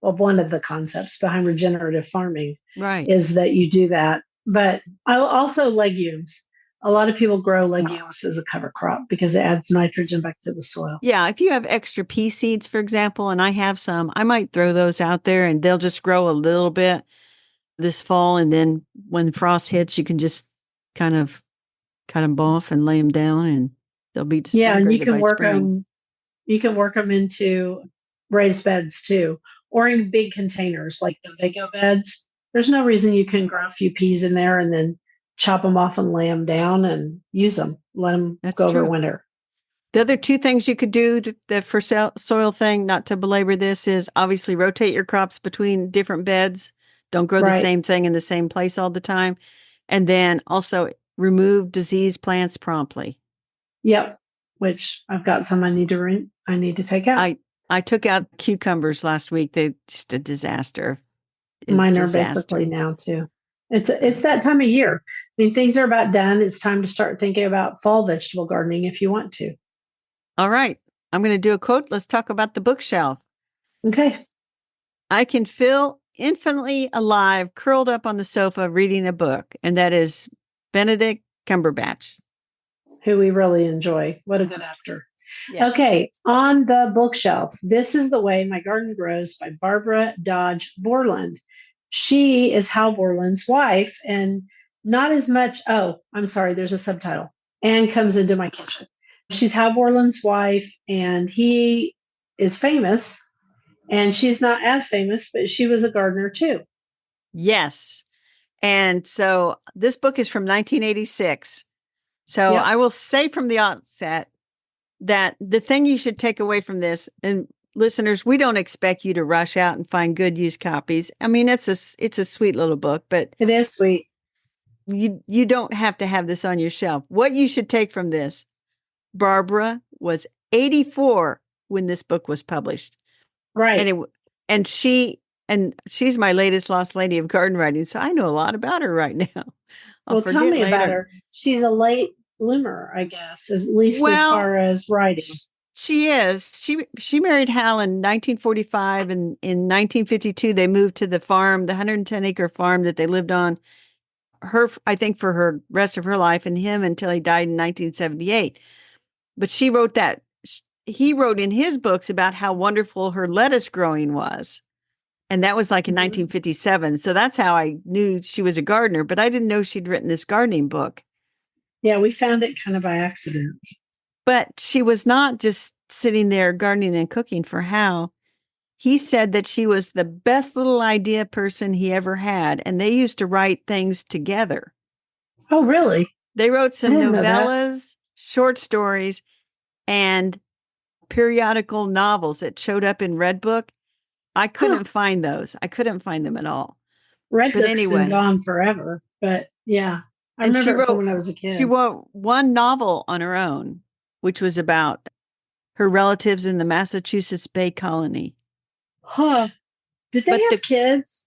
well, one of the concepts behind regenerative farming Right. is that you do that. But I also legumes. A lot of people grow legumes as a cover crop because it adds nitrogen back to the soil. Yeah. If you have extra pea seeds, for example, and I have some, I might throw those out there and they'll just grow a little bit this fall. And then when frost hits, you can just kind of cut them off and lay them down and they'll be Yeah, and disintegrated by spring. you can work them into raised beds too, or in big containers like the Vigo beds. There's no reason you can grow a few peas in there and then chop them off and lay them down and use them. Let them That's go over true. winter. The other two things you could do for soil thing, not to belabor this, is obviously rotate your crops between different beds. Don't grow the Right. same thing in the same place all the time. And then also remove diseased plants promptly. Yep. Which I've got some I need to take out. I took out cucumbers last week. They just a Mine are basically disaster. now too. It's So, that time of year. I mean, things are about done. It's time to start thinking about fall vegetable gardening if you want to. all right. I'm going to do a quote. Let's talk about the bookshelf. Okay. I can feel infinitely alive curled up on the sofa reading a book, and that is Benedict Cumberbatch. Who we really enjoy. What a good actor. Yes. Okay, on the bookshelf, This is the Way My Garden Grows by Barbara Dodge Borland. She is Hal Borland's wife, and not as much. Oh, I'm sorry, there's a subtitle. Anne comes into my kitchen. She's Hal Borland's wife, and he is famous, and she's not as famous, but she was a gardener too. Yes. And so this book is from 1986. So Yep. I will say from the outset that the thing you should take away from this, and listeners, we don't expect you to rush out and find good used copies. I mean, it's a sweet little book, but It is sweet. you don't have to have this on your shelf. What you should take from this, Barbara was 84 when this book was published. And Right. it and she's my latest lost lady of garden writing, so I know a lot about her right now. I'll Well, tell forget me about later. her. She's a late bloomer, I guess, at least as Well, far as writing. she is. She married Hal in 1945, and in 1952 they moved to the farm, the 110-acre farm that they lived on. I think for her rest of her life, and him until he died in 1978. But she wrote that. He wrote in his books about how wonderful her lettuce growing was. And that was like in Mhm. 1957. So that's how I knew she was a gardener, but I didn't know she'd written this gardening book. Yeah, we found it kind of by accident. But she was not just sitting there gardening and cooking for Hal. He said that she was the best little idea person he ever had. And they used to write things together. Oh, really? They wrote I some didn't know that. novellas, short stories, and periodical novels that showed up in Redbook. I Huh. couldn't find those. I couldn't find them at all. Red But Book's been anyway, gone forever, but yeah, I and remember it from when I was a she kid. wrote one novel on her own, which was about her relatives in the Massachusetts Bay Colony. Huh. Did they But have kids?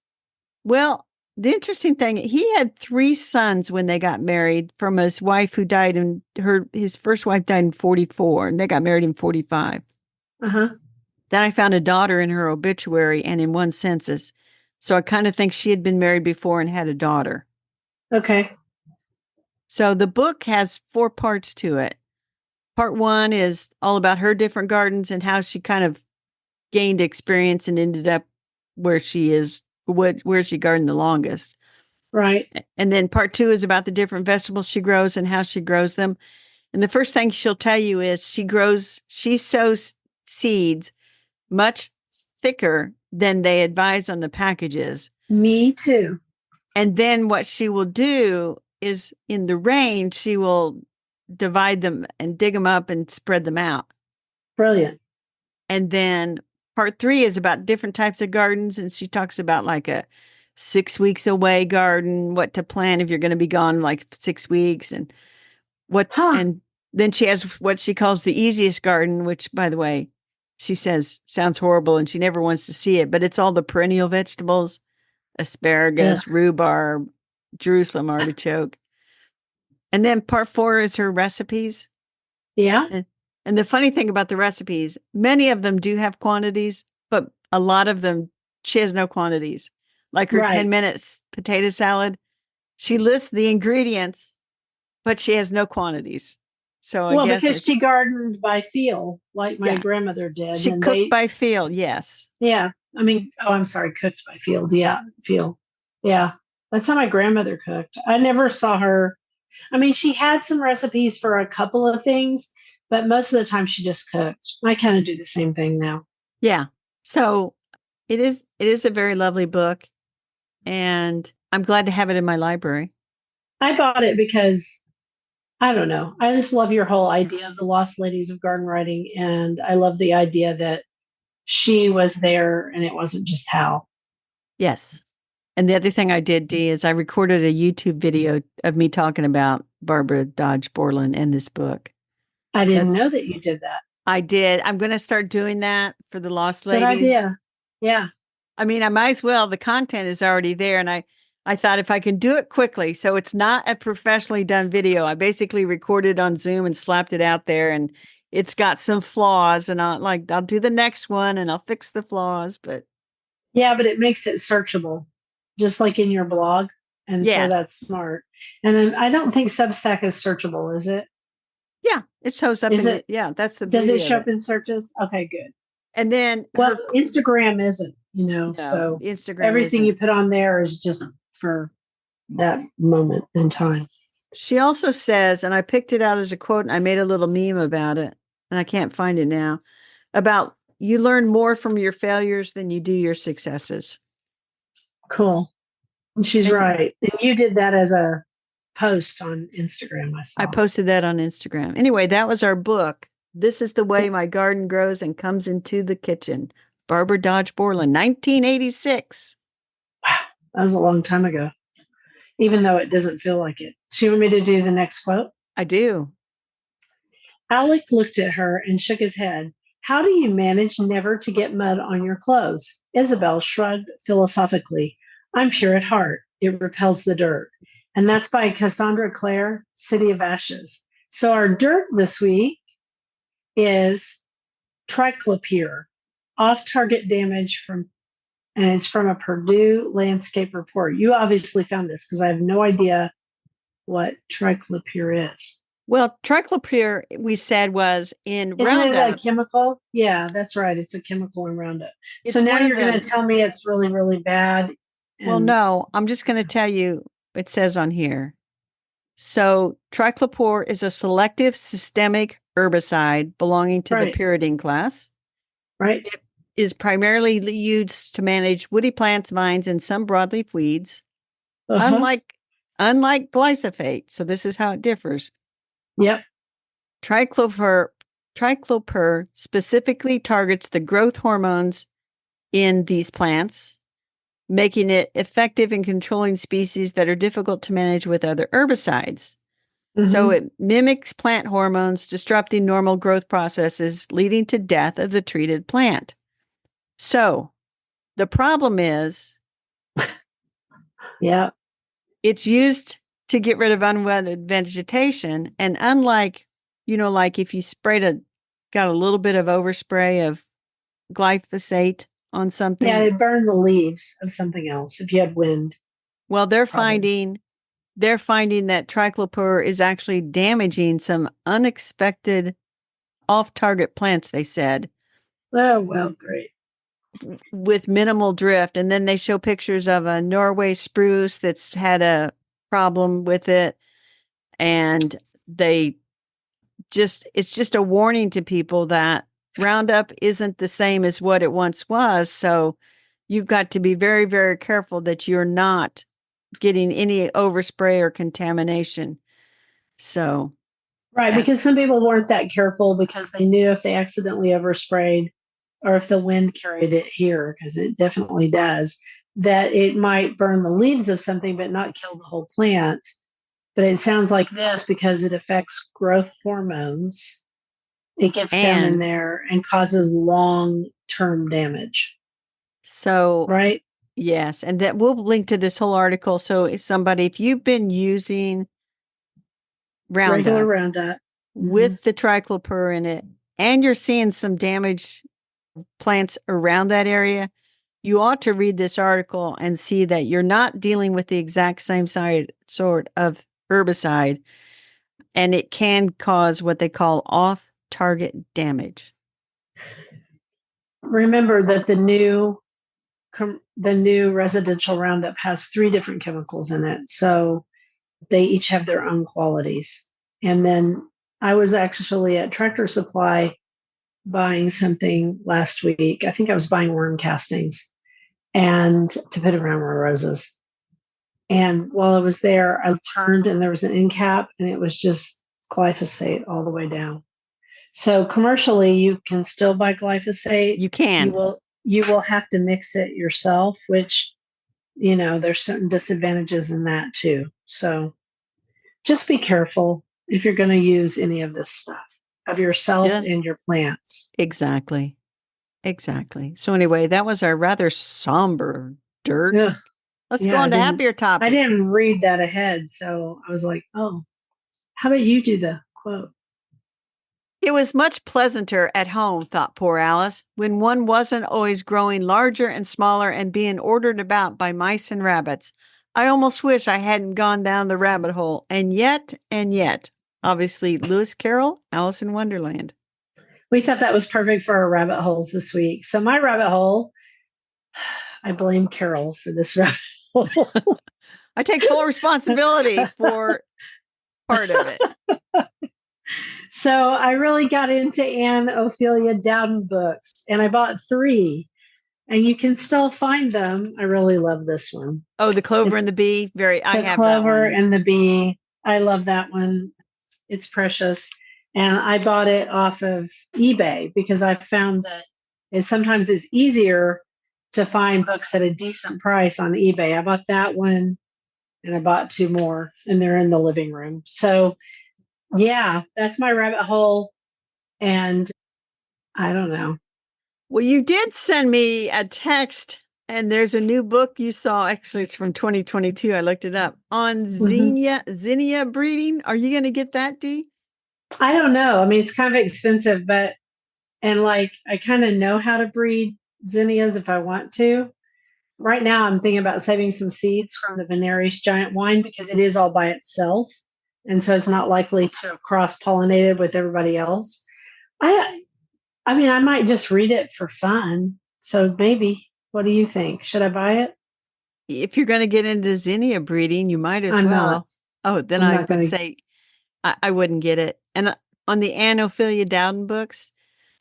well, the interesting thing, he had three sons when they got married from his wife who died his first wife died in 44 and they got married in 45. Uh-huh. Then I found a daughter in her obituary and in one census. So I kind of think she had been married before and had a daughter. Okay. So the book has four parts to it. Part one is all about her different gardens and how she kind of gained experience and ended up where she is, where she gardened the longest. Right. And then part two is about the different vegetables she grows and how she grows them. And the first thing she'll tell you is she sows seeds much thicker than they advise on the packages. Me too. And then what she will do is in the rain, she will divide them and dig them up and spread them out. Brilliant. And then part three is about different types of gardens. And she talks about like a 6 weeks away garden, what to plant if you're going to be gone like 6 weeks Huh. and then she has what she calls the easiest garden, which by the way, she says sounds horrible and she never wants to see it, but it's all the perennial vegetables, Ugh. asparagus, rhubarb, Jerusalem artichoke. And then part four is her recipes. Yeah. And, and the funny thing about the recipes, many of them do have quantities, but a lot of them, she has no quantities. Like her 10 Right. minutes potato salad, she lists the ingredients, but she has no quantities. So I Well, guess because it's, she gardened by feel, like my yeah, grandmother did. she And cooked they, by feel. Yes. yeah. I mean, oh, I'm sorry, cooked by field. Yeah. Feel. Yeah. That's how my grandmother cooked. I never saw her. I mean, she had some recipes for a couple of things, but most of the time she just cooked. I kind of do the same thing now. Yeah. So it is a very lovely book and I'm glad to have it in my library. I bought it because I don't know. I just love your whole idea of the Lost Ladies of Garden Writing. And I love the idea that she was there and it wasn't just Hal. Yes. And the other thing I did, Dee, is I recorded a YouTube video of me talking about Barbara Dodge Borland and this book. I didn't That's know that you did that. I did. I'm going to start doing that for the Lost Good Ladies. idea. Yeah. I mean, I might as well. The content is already there. And I thought if I can do it quickly, so it's not a professionally done video. I basically recorded on Zoom and slapped it out there and it's got some flaws and I'll do the next one and I'll fix the flaws. But Yeah, but it makes it searchable, just like in your blog. And so yes. that's smart. And then I don't think Substack is searchable, is it? Yeah, it shows up Is in the, it? yeah, that's the Does it beauty of show up it. in searches? Okay, good. And then Well, Instagram isn't, no, so Instagram everything you isn't. put on there is just for that moment in time. She also says, and I picked it out as a quote and I made a little meme about it, and I can't find it now, about you learn more from your failures than you do your successes. Cool. And she's And right. And you did that as a post on Instagram, I I saw. posted that on Instagram. Anyway, that was our book. This is the way my garden grows and comes into the kitchen. Barbara Dodge Borland, 1986. Wow, that was a long time ago, even though it doesn't feel like it. So you want me to do the next quote? I do. Alec looked at her and shook his head. How do you manage never to get mud on your clothes? Isabel shrugged philosophically. I'm pure at heart. It repels the dirt. And that's by Cassandra Clare, City of Ashes. So our dirt this week is triclopyr, off-target damage and it's from a Purdue landscape report. You obviously found this because I have no idea what triclopyr is. Well, triclopyr, we said, was in Isn't it a Roundup. chemical? Yeah, that's right. It's a chemical in Roundup. So It's now one of you're going to them. tell me it's really, really bad. Well, And no, I'm just going to tell you, it says on here. So, triclopyr is a selective systemic herbicide belonging to the right, pyridine class. right. It is primarily used to manage woody plants, vines, and some broadleaf weeds. Uh huh. Unlike unlike glyphosate, so this is how it differs. Yep. Triclopyr specifically targets the growth hormones in these plants, making it effective in controlling species that are difficult to manage with other herbicides. So Mm-hmm. it mimics plant hormones, disrupting normal growth processes, leading to death of the treated plant. So the problem is Yeah. it's used to get rid of unwanted vegetation. And unlike, like if you got a little bit of overspray of glyphosate on Yeah, something, it burned the leaves of something else if you had wind well, they're problems. finding that triclopyr is actually damaging some unexpected off-target plants, they said, Oh, well, great. with minimal drift. And then they show pictures of a Norway spruce that's had a problem with it. And it's just a warning to people that Roundup isn't the same as what it once was. So you've got to be very, very careful that you're not getting any overspray or contamination. So Right, because some that's, people weren't that careful because they knew if they accidentally oversprayed or if the wind carried it here, because it definitely does, that it might burn the leaves of something but not kill the whole plant. But it sounds like this because it affects growth hormones. It gets down in and there and causes long term damage, so right? yes. And that we'll link to this whole article. So if you've been using Regular Roundup Roundup. Hmm. with the triclopyr in it, and you're seeing some damage plants around that area, you ought to read this article and see that you're not dealing with the exact same sort of herbicide, and it can cause what they call off-target damage. Remember that the new residential Roundup has 3 different chemicals in it, so they each have their own qualities. And then I was actually at Tractor Supply buying something last week. I think I was buying worm castings and to put around my roses. And while I was there, I turned and there was an end cap and it was just glyphosate all the way down. So commercially, you can still buy glyphosate. You can. You will have to mix it yourself, which there's certain disadvantages in that too. So just be careful if you're going to use any of this stuff of yourself Just and your plants. exactly. Exactly. So anyway, that was our rather somber dirt. Ugh, Let's go yeah, on to happier I topics. didn't read that ahead, so I was like, oh, how about you do the quote? It was much pleasanter at home, thought poor Alice, when one wasn't always growing larger and smaller and being ordered about by mice and rabbits. I almost wish I hadn't gone down the rabbit hole. And yet, obviously, Lewis Carroll, Alice in Wonderland. We thought that was perfect for our rabbit holes this week. So my rabbit hole, I blame Carol for this rabbit hole. I take full responsibility for part of it. So I really got into Anne Ophelia Dowden books, and I bought 3, and you can still find them. I really love this one. Oh, the Clover It's and the Bee. I The have that Clover one. and the Bee. I love that one. It's precious. And I bought it off of eBay because I found that sometimes it's easier to find books at a decent price on eBay. I bought that one and I bought 2 more, and they're in the living room. So, yeah, that's my rabbit hole. And I don't know. Well, you did send me a text, and there's a new book you saw. Actually, it's from 2022. I looked it up on Mhm. zinnia breeding. Are you going to get that, Dee? I don't know. I mean, it's kind of expensive, but, and like, I kind of know how to breed zinnias if I want to. Right now, I'm thinking about saving some seeds from the Veneris giant wine because it is all by itself. And so it's not likely to cross pollinated with everybody else. I I mean, I might just read it for fun. So maybe. What do you think? Should I buy it? If you're going to get into zinnia breeding, you might as I'm not. well. Oh, then I'm I not would going to. say I wouldn't get it. And on the Anophilia Dowden books,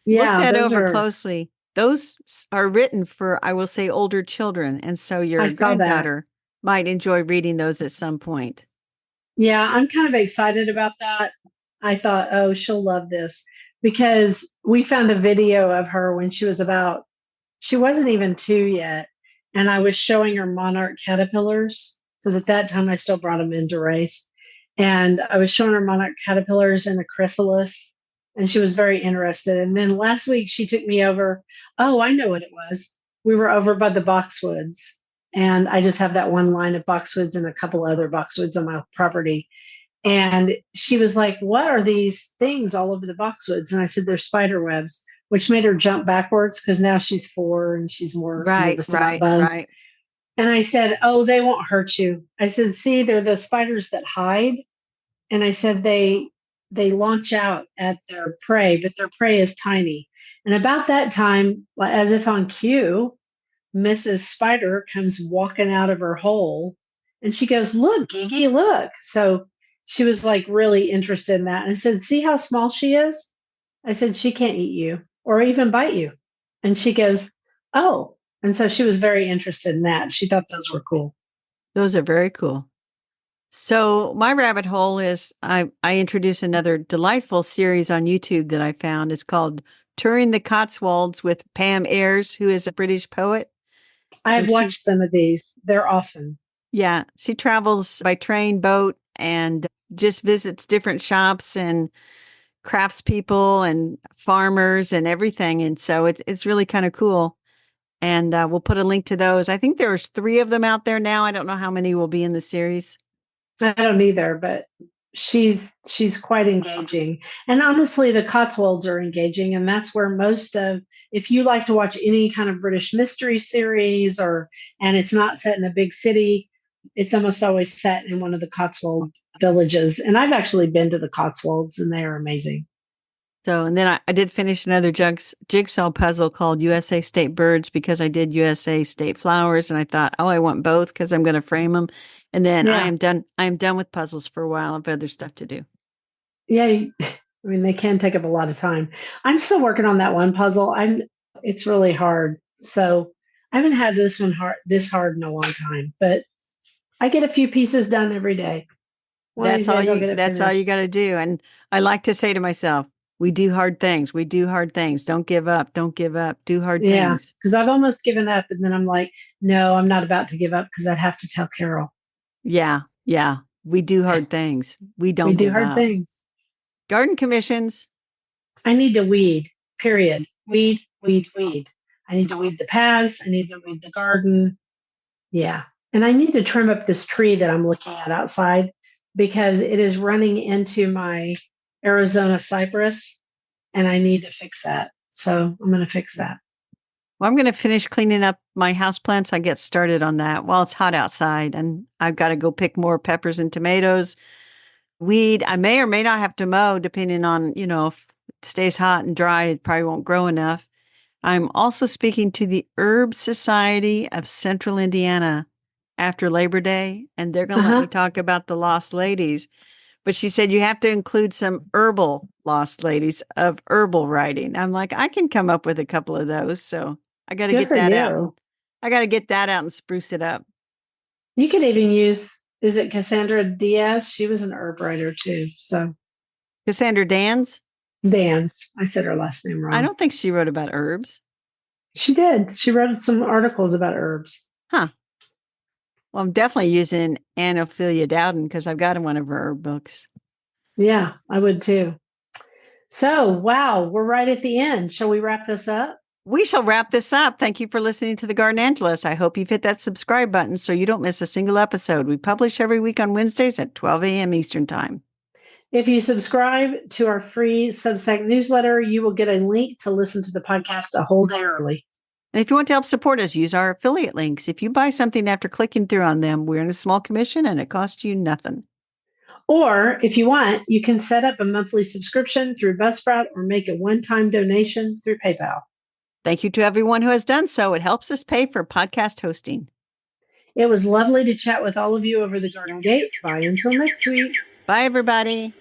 look Yeah, that those over are. closely. Those are written for, I will say, older children. And so I your saw that. granddaughter might enjoy reading those at some point. Yeah, I'm kind of excited about that. I thought, oh, she'll love this because we found a video of her when she wasn't even 2 yet. And I was showing her monarch caterpillars because at that time I still brought them in to race. And I was showing her monarch caterpillars and a chrysalis, and she was very interested. And then last week she took me over. Oh, I know what it was. We were over by the boxwoods, and I just have that one line of boxwoods and a couple other boxwoods on my property. And she was like, "What are these things all over the boxwoods?" And I said, "They're spider webs," which made her jump backwards because now she's 4 and she's more Right, nervous about right, bugs. right. And I said, "Oh, they won't hurt you." I said, "See, they're the spiders that hide." And I said, they launch out at their prey, but their prey is tiny. And about that time, as if on cue, Mrs. Spider comes walking out of her hole and she goes, "Look, Gigi, look." So she was like really interested in that. And I said, "See how small she is?" I said, "She can't eat you or even bite you." And she goes, "Oh." And so she was very interested in that. She thought those were cool. Those are very cool. So my rabbit hole is I introduced another delightful series on YouTube that I found. It's called Touring the Cotswolds with Pam Ayres, who is a British poet. I've And she, watched some of these. They're awesome. yeah, she travels by train, boat, and just visits different shops and craftspeople and farmers and everything. And so it's really kind of cool. And we'll put a link to those. I think there's 3 of them out there now. I don't know how many will be in the series. I don't either, but she's quite engaging. And honestly, the Cotswolds are engaging, and that's where most of if you like to watch any kind of British mystery series or and it's not set in a big city, it's almost always set in one of the Cotswold villages. And I've actually been to the Cotswolds and they are amazing. So, and then I did finish another jigsaw puzzle called USA State Birds because I did USA State Flowers, and I thought, oh, I want both because I'm going to frame them. And then I Yeah. am done. I am done with puzzles for a while. I have other stuff to do. Yeah, I mean they can take up a lot of time. I'm still working on that one puzzle. I'm it's really hard. So I haven't had this hard in a long time, but I get a few pieces done every day. One of these days I'll get it That's all you finished. got to do. And I like to say to myself, we do hard things. We do hard things. Don't give up. Don't give up. Do hard Yeah, things. because I've almost given up, and then I'm like, no, I'm not about to give up because I'd have to tell Carol. Yeah. Yeah. We do hard things. We We don't do give hard up. things. Garden commissions. I need to weed, period. Weed, weed, weed. I need to weed the paths. I need to weed the garden. Yeah. And I need to trim up this tree that I'm looking at outside because it is running into my Arizona cypress and I need to fix that. So I'm going to fix that. Well, I'm going to finish cleaning up my houseplants. I get started on that while it's hot outside, and I've got to go pick more peppers and tomatoes. Weed, I may or may not have to mow depending on, if it stays hot and dry, it probably won't grow enough. I'm also speaking to the Herb Society of Central Indiana after Labor Day, and they're going Uh to let me huh. talk about the Lost Ladies. But she said you have to include some herbal lost ladies of herbal writing. I'm like, I can come up with a couple of those. So I got to Good get for that out you. and I got to get that out and spruce it up. You could even use, is it Cassandra Diaz? She was an herb writer too. So Cassandra Dans, Dan's, I said her last name I wrong. don't think she wrote about herbs. She did. She wrote some articles about herbs. Huh. Well, I'm definitely using Anophelia Dowden because I've got one of her herb books. Yeah, I would too. So, wow, we're right at the end. Shall we wrap this up? We shall wrap this up. Thank you for listening to the Garden Angelus. I hope you've hit that subscribe button so you don't miss a single episode. We publish every week on Wednesdays at 12 a.m. Eastern Time. If you subscribe to our free Substack newsletter, you will get a link to listen to the podcast a whole day early. And if you want to help support us, use our affiliate links. If you buy something after clicking through on them, we're in a small commission and it costs you nothing. Or if you want, you can set up a monthly subscription through Buzzsprout or make a one-time donation through PayPal. Thank you to everyone who has done so. It helps us pay for podcast hosting. It was lovely to chat with all of you over the garden gate. Bye until next week. Bye, everybody.